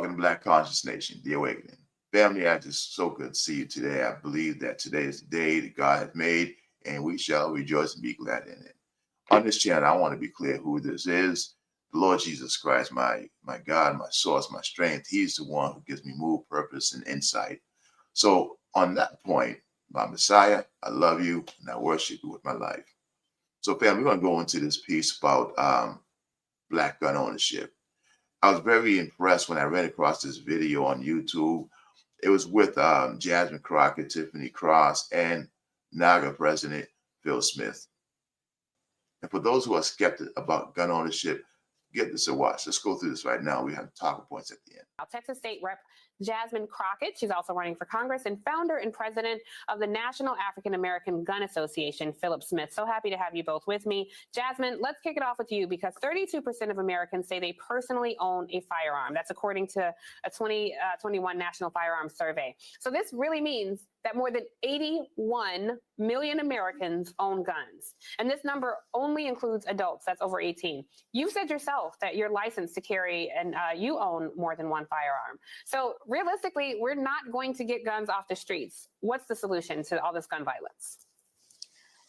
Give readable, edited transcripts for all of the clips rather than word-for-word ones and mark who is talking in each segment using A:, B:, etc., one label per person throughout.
A: talking Black Conscious Nation, the awakening. Family, I just so good to see you today. I believe that today is the day that God has made, and we shall rejoice and be glad in it. On this channel, I want to be clear who this is. The Lord Jesus Christ, my God, my source, my strength. He's the one who gives me move, purpose, and insight. So on that point, my Messiah, I love you, and I worship you with my life. So family, we're going to go into this piece about Black gun ownership. I was very impressed when I ran across this video on YouTube. It was with Jasmine Crockett, Tiffany Cross, and NAAGA President Phil Smith. And for those who are skeptical about gun ownership, get this a watch. Let's go through this right now. We have talking points at the end.
B: Texas State Rep Jasmine Crockett. She's also running for Congress and founder and president of the National African American Gun Association, PHILLIP Smith. So happy to have you both with me. Jasmine, let's kick it off with you because 32% of Americans say they personally own a firearm. That's according to a 2021 National Firearms Survey. So this really means that more than 81 million Americans own guns. And this number only includes adults, that's over 18. You said yourself that you're licensed to carry and you own more than one firearm. So realistically, we're not going to get guns off the streets. What's the solution to all this gun violence?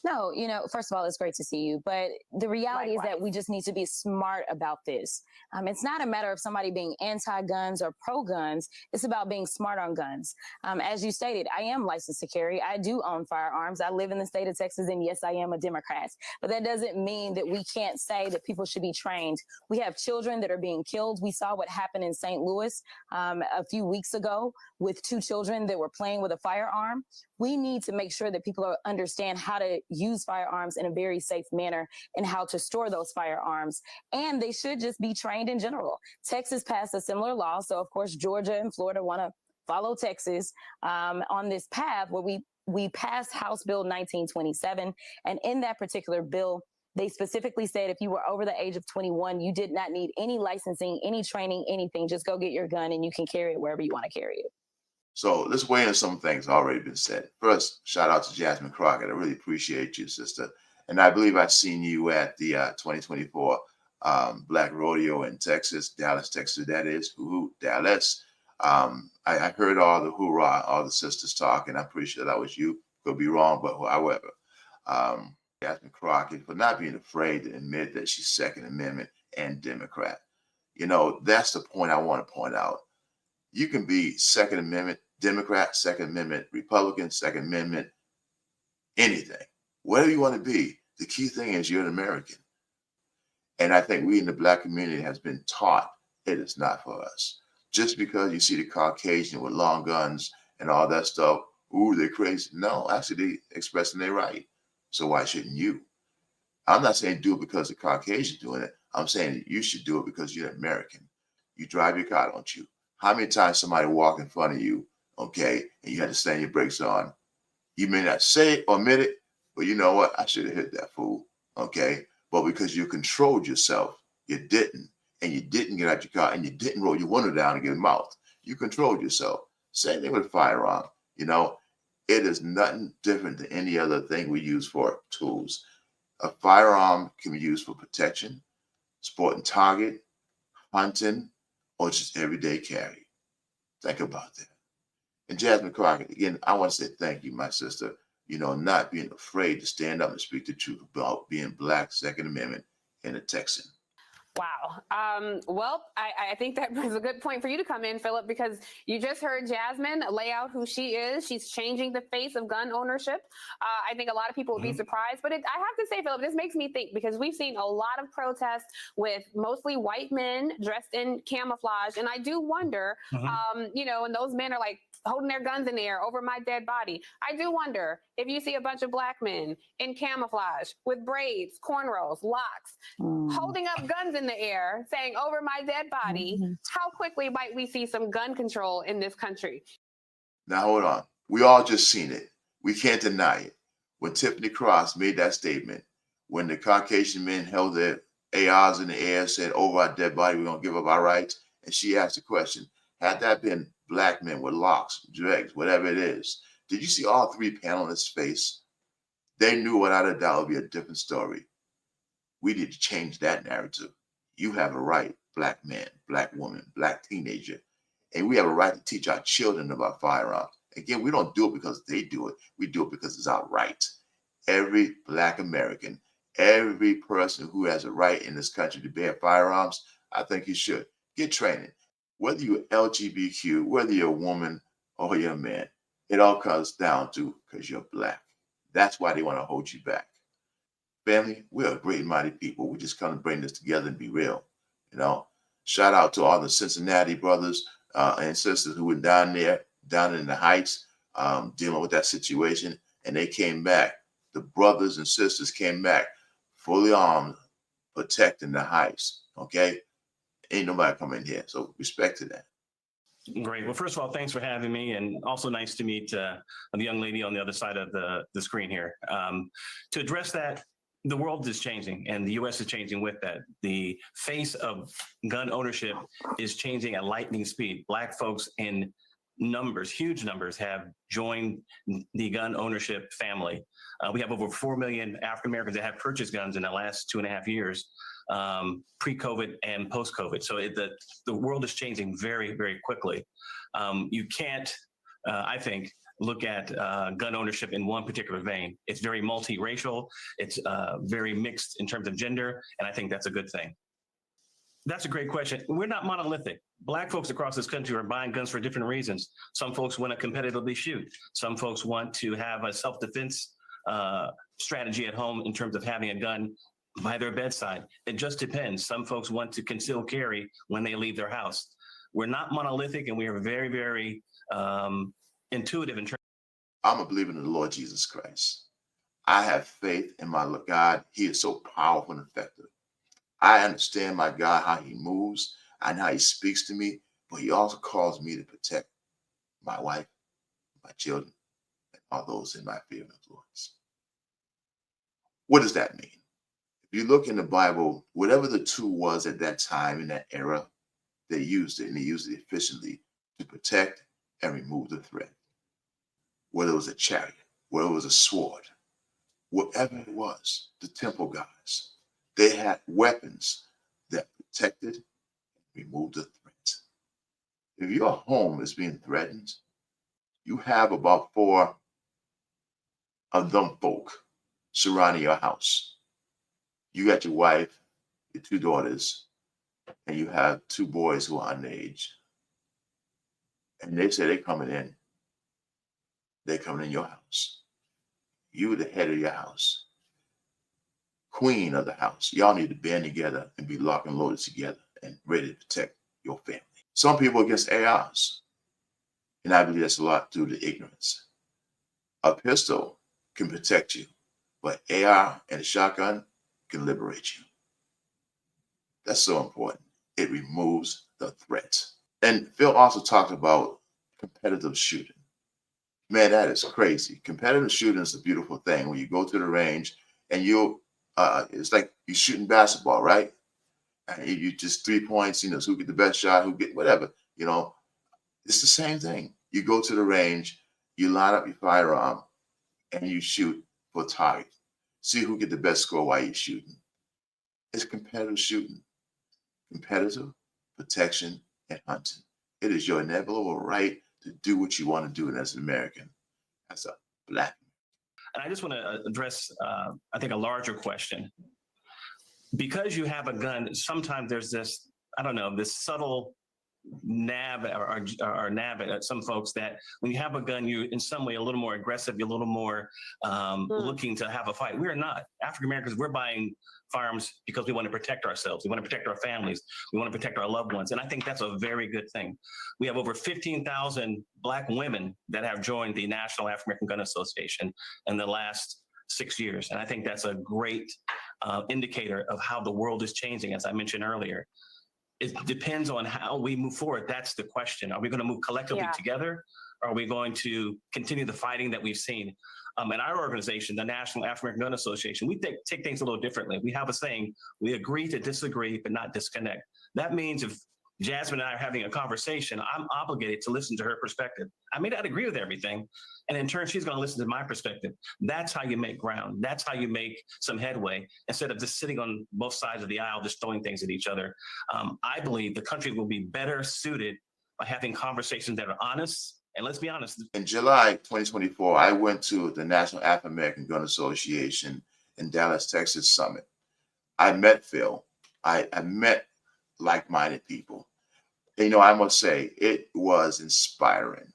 C: No, first of all, it's great to see you. But the reality
B: Likewise.
C: is that we just need to be smart about this. It's not a matter of somebody being anti-guns or pro-guns. It's about being smart on guns. As you stated, I am licensed to carry. I do own firearms. I live in the state of Texas, and yes, I am a Democrat. But that doesn't mean that we can't say that people should be trained. We have children that are being killed. We saw what happened in St. Louis a few weeks ago with 2 children that were playing with a firearm. We need to make sure that people understand how to use firearms in a very safe manner and how to store those firearms. And they should just be trained in general. Texas passed a similar law. So, of course, Georgia and Florida want to follow Texas on this path where we passed House Bill 1927. And in that particular bill, they specifically said if you were over the age of 21, you did not need any licensing, any training, anything. Just go get your gun and you can carry it wherever you want to carry it.
A: So let's weigh in some things already been said. First, shout out to Jasmine Crockett. I really appreciate you, sister. And I believe I've seen you at the 2024 Black Rodeo in Texas, Dallas, Texas. That is, Dallas. I heard all the hoorah, all the sisters talk, and I'm pretty sure that was you. Could be wrong, but however, Jasmine Crockett for not being afraid to admit that she's Second Amendment and Democrat. That's the point I want to point out. You can be Second Amendment Democrat, Second Amendment Republican, Second Amendment anything, whatever you want to be. The key thing is you're an American. And I think we in the Black community has been taught it is not for us. Just because you see the Caucasian with long guns and all that stuff, ooh, they're crazy. No, actually, they're expressing their right. So why shouldn't you? I'm not saying do it because the Caucasian doing it. I'm saying you should do it because you're an American. You drive your car, don't you? How many times somebody walk in front of you, okay, and you had to slam your brakes on? You may not say it or admit it, but you know what? I should have hit that fool, okay? But because you controlled yourself, you didn't. And you didn't get out your car, and you didn't roll your window down and get mouth. You controlled yourself. Same thing with a firearm. It is nothing different than any other thing we use for tools. A firearm can be used for protection, sport and target, hunting, or just everyday carry. Think about that. And Jasmine Crockett, again, I want to say thank you, my sister, not being afraid to stand up and speak the truth about being Black, Second Amendment, and a Texan.
B: Wow. Well, I think that was a good point for you to come in, Phillip, because you just heard Jasmine lay out who she is. She's changing the face of gun ownership. I think a lot of people would be surprised, but I have to say, Phillip, this makes me think because we've seen a lot of protests with mostly white men dressed in camouflage. And I do wonder, and those men are like holding their guns in the air over my dead body. I do wonder if you see a bunch of Black men in camouflage with braids, cornrows, locks, holding up guns in the air saying over my dead body, how quickly might we see some gun control in this country?
A: Now, hold on. We all just seen it. We can't deny it. When Tiffany Cross made that statement, when the Caucasian men held their ARs in the air, said over our dead body, we're going to give up our rights. And she asked the question, had that been Black men with locks, dreads, whatever it is, did you see all 3 panelists' face? They knew without a doubt it would be a different story. We need to change that narrative. You have a right, Black man, Black woman, Black teenager. And we have a right to teach our children about firearms. Again, we don't do it because they do it. We do it because it's our right. Every Black American, every person who has a right in this country to bear firearms, I think you should get training. Whether you're LGBTQ, whether you're a woman or you're a man, it all comes down to because you're Black. That's why they want to hold you back. Family, we're a great and mighty people. We just come to bring this together and be real. You know, shout out to all the Cincinnati brothers and sisters who were down there, down in the Heights, dealing with that situation, and they came back. The brothers and sisters came back fully armed, protecting the Heights. Okay, ain't nobody coming here, so respect to that.
D: Great. Well, first of all, thanks for having me, and also nice to meet the young lady on the other side of the screen here. To address that, the world is changing, and the U.S. is changing with that. The face of gun ownership is changing at lightning speed. Black folks in numbers, huge numbers, have joined the gun ownership family. We have over 4 million African Americans that have purchased guns in the last 2.5 years, pre-COVID and post-COVID. So the world is changing very, very quickly. You can't, I think, look at gun ownership in one particular vein. It's very multiracial. It's very mixed in terms of gender, and I think that's a good thing. That's a great question. We're not monolithic. Black folks across this country are buying guns for different reasons. Some folks want to competitively shoot. Some folks want to have a self-defense strategy at home in terms of having a gun by their bedside. It just depends. Some folks want to conceal carry when they leave their house. We're not monolithic, and we are very, very intuitive in terms.
A: I'm a believer in the Lord Jesus Christ. I have faith in my God. He is so powerful and effective. I understand my God, how he moves and how he speaks to me, but he also calls me to protect my wife, my children, and all those in my sphere of influence. What does that mean? If you look in the Bible, whatever the tool was at that time in that era, they used it, and they used it efficiently to protect and remove the threat. Whether it was a chariot, whether it was a sword, whatever it was, the temple guys, they had weapons that protected and removed the threat. If your home is being threatened, you have about 4 of them folk surrounding your house. You got your wife, your 2 daughters, and you have 2 boys who are underage. And they say they're coming in. They're coming in your house. You, the head of your house, queen of the house. Y'all need to band together and be locked and loaded together and ready to protect your family. Some people against ARs, and I believe that's a lot due to ignorance. A pistol can protect you, but AR and a shotgun can liberate you. That's so important. It removes the threat. And Phil also talked about competitive shooting. Man, that is crazy. Competitive shooting is a beautiful thing. When you go to the range and it's like you're shooting basketball, right? And you just 3 points, who get the best shot, who get whatever, It's the same thing. You go to the range, you line up your firearm, and you shoot for a target. See who get the best score while you're shooting. It's competitive shooting. Competitive, protection, and hunting. It is your inevitable right to do what you want to do as an American, as a Black.
D: And I just want to address, I think, a larger question. Because you have a gun, sometimes there's this, this subtle nab or nab at some folks that when you have a gun, you're in some way a little more aggressive, you're a little more looking to have a fight. We're not. African Americans, we're buying firearms because we want to protect ourselves. We want to protect our families. We want to protect our loved ones. And I think that's a very good thing. We have over 15,000 Black women that have joined the National African American Gun Association in the last 6 years. And I think that's a great indicator of how the world is changing, as I mentioned earlier. It depends on how we move forward. That's the question. Are we going to move collectively together? Or are we going to continue the fighting that we've seen? In our organization, the National African American Gun Association, we take things a little differently. We have a saying, we agree to disagree, but not disconnect. That means if Jasmine and I are having a conversation, I'm obligated to listen to her perspective. I may not agree with everything, and in turn, she's going to listen to my perspective. That's how you make ground. That's how you make some headway, instead of just sitting on both sides of the aisle, just throwing things at each other. I believe the country will be better suited having conversations that are honest. And let's be honest.
A: In July 2024, I went to the National African American Gun Association in Dallas, Texas summit. I met Phil. I met like-minded people. And, you know, I must say, it was inspiring.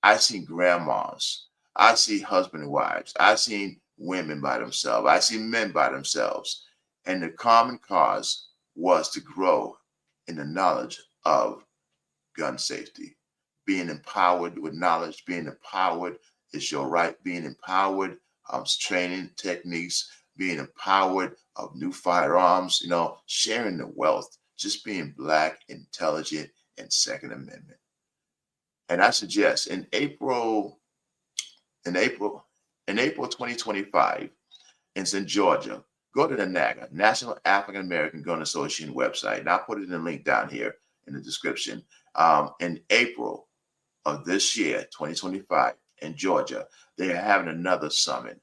A: I see grandmas. I see husband and wives. I seen women by themselves. I see men by themselves. And the common cause was to grow in the knowledge of gun safety. Being empowered with knowledge, being empowered is your right. Being empowered training techniques, being empowered of new firearms, you know, sharing the wealth, just being Black, intelligent, and Second Amendment. And I suggest in April 2025, it's in Georgia. Go to the NAAGA, National African American Gun Association website, and I'll put it in the link down here in the description. In April of this year, 2025, in Georgia, they are having another summit.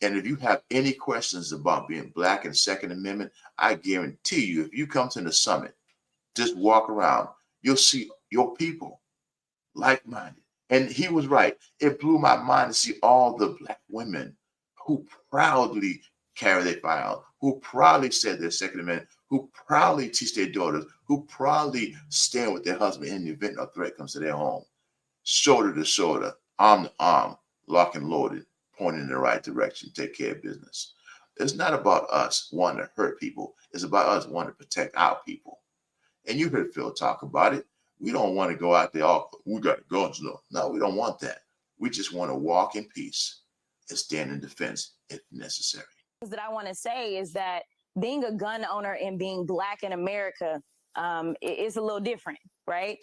A: And if you have any questions about being Black and Second Amendment, I guarantee you, if you come to the summit, just walk around, you'll see your people, like-minded. And he was right. It blew my mind to see all the Black women who proudly carry their firearms, who proudly said their Second Amendment, who proudly teach their daughters, who proudly stand with their husband in the event a threat comes to their home, shoulder to shoulder, arm to arm, lock and loaded, pointing in the right direction, take care of business. It's not about us wanting to hurt people. It's about us wanting to protect our people. And you heard Phil talk about it. We don't want to go out there, oh, we got guns. No, we don't want that. We just want to walk in peace and stand in defense if necessary.
C: That I want to say is that being a gun owner and being Black in America is a little different, right?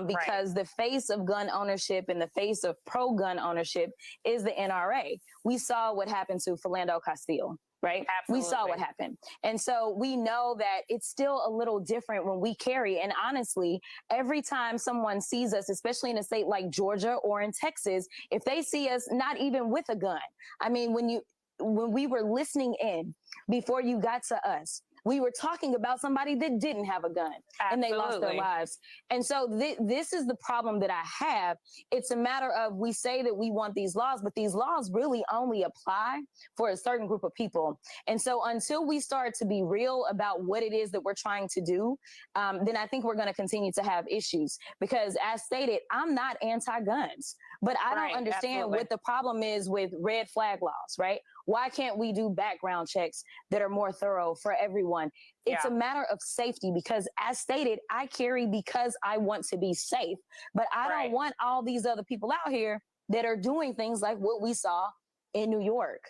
C: Because the face of gun ownership and the face of pro-gun ownership is the NRA. We saw what happened to Philando Castile, right?
B: Absolutely.
C: We saw what happened. And so we know that it's still a little different when we carry. And honestly, every time someone sees us, especially in a state like Georgia or in Texas, if they see us not even with a gun, I mean, when we were listening in before you got to us, we were talking about somebody that didn't have a gun. Absolutely. And they lost their lives. And so this is the problem that I have. It's a matter of, we say that we want these laws, but these laws really only apply for a certain group of people. And so until we start to be real about what it is that we're trying to do, then I think we're going to continue to have issues. Because as stated, I'm not anti-guns, but I don't understand what the problem is with red flag laws, right? Why can't we do background checks that are more thorough for everyone? It's a matter of safety, because as stated, I carry because I want to be safe, but I don't want all these other people out here that are doing things like what we saw in New York.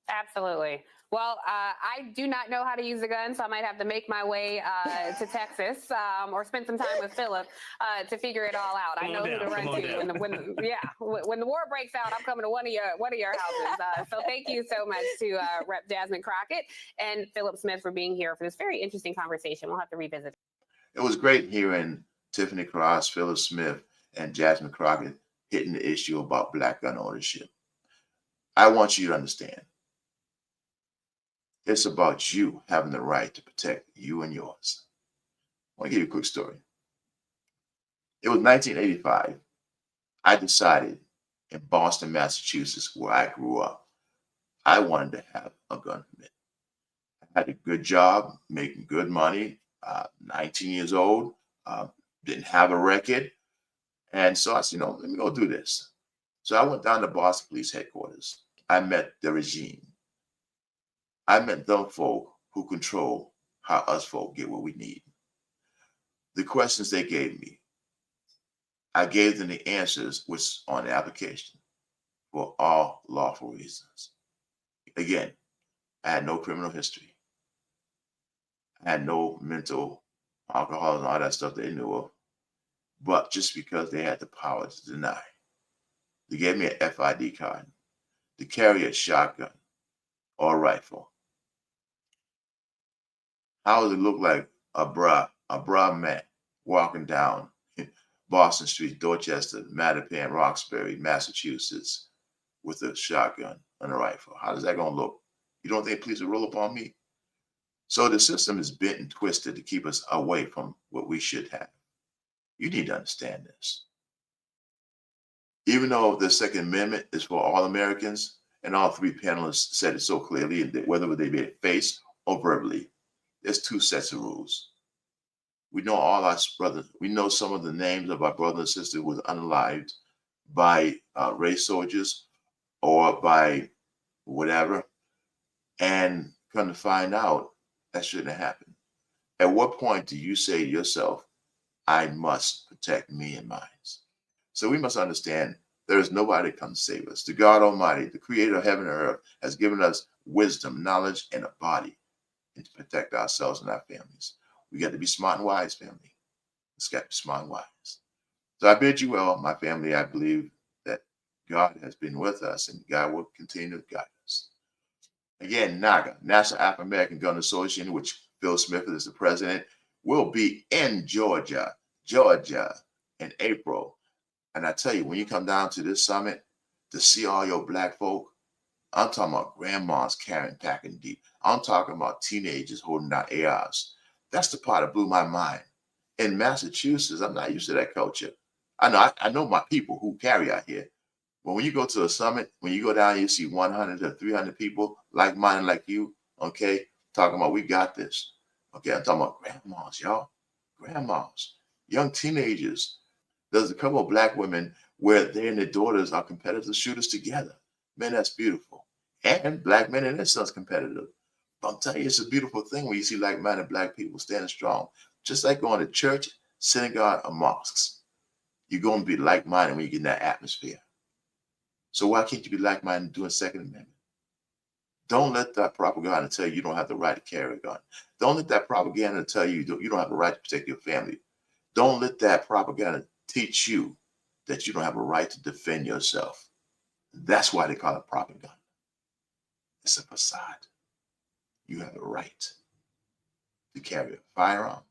B: Absolutely. Well, I do not know how to use a gun, so I might have to make my way to Texas or spend some time with Phillip to figure it all out. I know who to run to when the war breaks out. I'm coming to one of your houses. So thank you so much to Rep. Jasmine Crockett and Phillip Smith for being here for this very interesting conversation. We'll have to revisit.
A: It was great hearing Tiffany Cross, Phillip Smith, and Jasmine Crockett hitting the issue about Black gun ownership. I want you to understand. It's about you having the right to protect you and yours. I want to give you a quick story. It was 1985. I decided in Boston, Massachusetts, where I grew up, I wanted to have a gun permit. I had a good job, making good money, 19 years old, didn't have a record. And so I said, let me go do this. So I went down to Boston Police Headquarters. I met the regime. I met them folk who control how us folk get what we need. The questions they gave me, I gave them the answers which on the application for all lawful reasons. Again, I had no criminal history. I had no mental alcohol and all that stuff they knew of. But just because they had the power to deny, they gave me an FID card to carry a shotgun or a rifle. How does it look like a bra man walking down Boston Street, Dorchester, Mattapan, Roxbury, Massachusetts, with a shotgun and a rifle? How is that going to look? You don't think police will roll up on me? So the system is bent and twisted to keep us away from what we should have. You need to understand this. Even though the Second Amendment is for all Americans, and all three panelists said it so clearly, that whether they made it face or verbally, there's two sets of rules. We know all our brothers. We know some of the names of our brothers and sisters who was unalived by race soldiers or by whatever. And come to find out, that shouldn't have happened. At what point do you say to yourself, I must protect me and mine? So we must understand there is nobody that comes to save us. The God Almighty, the creator of heaven and earth, has given us wisdom, knowledge, and a body and to protect ourselves and our families. We got to be smart and wise, family. It's got to be smart and wise. So I bid you well, my family. I believe that God has been with us and God will continue to guide us. Again, NAAGA, National African American Gun Association, which Phil Smith is the president, will be in Georgia in April. And I tell you, when you come down to this summit to see all your black folk, I'm talking about grandmas carrying packing deep. I'm talking about teenagers holding down ARs. That's the part that blew my mind. In Massachusetts, I'm not used to that culture. I know my people who carry out here. But when you go to a summit, when you go down, you see 100 to 300 people like-minded like you, okay, talking about we got this. Okay, I'm talking about grandmas, y'all. Grandmas, young teenagers. There's a couple of black women where they and their daughters are competitive shooters together. Man, that's beautiful. And black men and their sons competitive. But I'm telling you, it's a beautiful thing when you see like-minded black people standing strong. Just like going to church, synagogue, or mosques. You're going to be like-minded when you get in that atmosphere. So why can't you be like-minded doing Second Amendment? Don't let that propaganda tell you don't have the right to carry a gun. Don't let that propaganda tell you you don't have the right to protect your family. Don't let that propaganda teach you that you don't have a right to defend yourself. That's why they call it propaganda. It's a facade. You have the right to carry a firearm,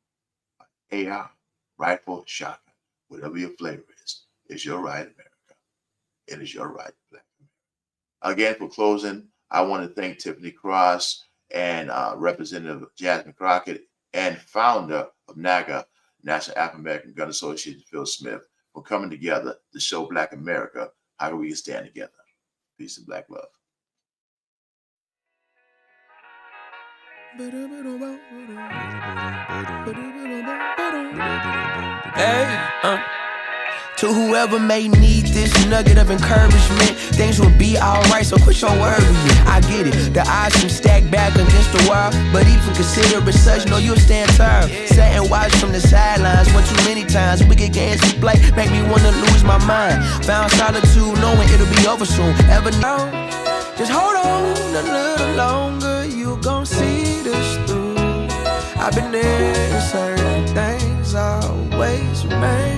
A: an AR, rifle, shotgun, whatever your flavor is. It's your right, America. It is your right, Black America. Again, for closing, I want to thank Tiffany Cross and Representative Jasmine Crockett and founder of NAAGA, National African American Gun Association, Phil Smith, for coming together to show Black America how we can stand together. Peace and Black love.
E: Hey, to whoever may need this nugget of encouragement, things will be alright, so quit your worrying. I get it, the odds seem stacked back against the wall, but even consider it such, know you'll stand tall. Sat and watch from the sidelines, one too many times. Wicked games we play make me wanna lose my mind. Found solitude, knowing it'll be over soon. Ever know? Just hold on a little longer, you gon' see this through. I've been there, certain things always remain.